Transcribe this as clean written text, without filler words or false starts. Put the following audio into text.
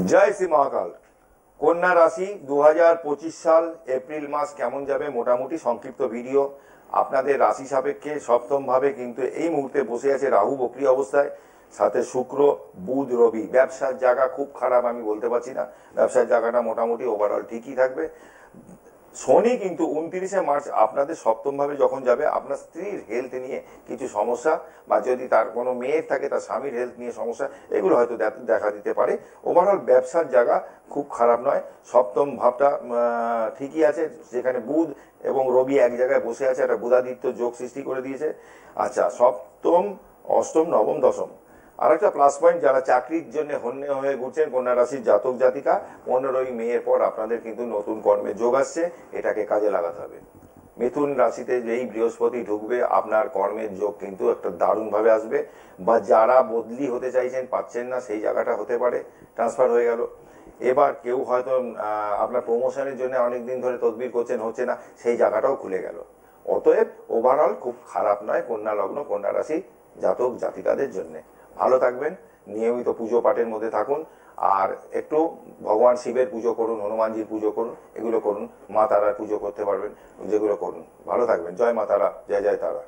জয় শ্রী মহাকাল। কন্যা রাশি 2025 সাল এপ্রিল মাস কেমন যাবে মোটামুটি সংক্ষিপ্ত ভিডিও। আপনাদের রাশি সাপেক্ষে সপ্তম ভাবে কিন্তু এই মুহূর্তে বসে আছে রাহু বক্রী অবস্থায়, সাথে শুক্র, বুধ, রবি। ব্যবসার জায়গা খুব খারাপ আমি বলতে পারছি না, ব্যবসার জায়গাটা মোটামুটি ওভারঅল ঠিকই থাকবে। শনি কিন্তু 29শে মার্চ আপনাদের সপ্তম ভাবে যখন যাবে, আপনার স্ত্রীর হেলথ নিয়ে কিছু সমস্যা, বা যদি তার কোনো মেয়ের থাকে তার স্বামীর হেলথ নিয়ে সমস্যা, এগুলো হয়তো দেখা দিতে পারে। ওভারঅল ব্যবসার জায়গা খুব খারাপ নয়। সপ্তম ভাবটা ঠিকই আছে, যেখানে বুধ এবং রবি এক জায়গায় বসে আছে, একটা বুধাদিত্য যোগ সৃষ্টি করে দিয়েছে। আচ্ছা, সপ্তম, অষ্টম, নবম, দশম। আর একটা প্লাস পয়েন্ট, যারা চাকরির জন্য হন্যে হয়ে ঘুরছেন, কন্যা রাশির জাতক জাতিকা, 15ই মের পর আপনাদের কিন্তু নতুন কর্মের যোগ আসছে, এটাকে কাজে লাগাতে হবে। মিথুন রাশিতে যেই বৃহস্পতি ঢুকবে, আপনার কর্মের যোগ কিন্তু একটা দারুণ ভাবে আসবে। বা যারা বদলি হতে চাইছেন, পাচ্ছেন না, সেই জায়গাটা হতে পারে, ট্রান্সফার হয়ে গেল। এবার কেউ হয়তো আপনার প্রমোশনের জন্য অনেকদিন ধরে তদবির করছেন, হচ্ছে না, সেই জায়গাটাও খুলে গেল। অতএব ওভারঅল খুব খারাপ নয় কন্যা লগ্ন, কন্যা রাশি জাতক জাতিকাদের জন্য। ভালো থাকবেন, নিয়মিত পুজো পাঠের মধ্যে থাকুন, আর একটু ভগবান শিবের পুজো করুন, হনুমানজির পুজো করুন, এগুলো করুন। মা তারার পুজো করতে পারবেন, যেগুলো করুন। ভালো থাকবেন। জয় মা তারা, জয় জয় তারা।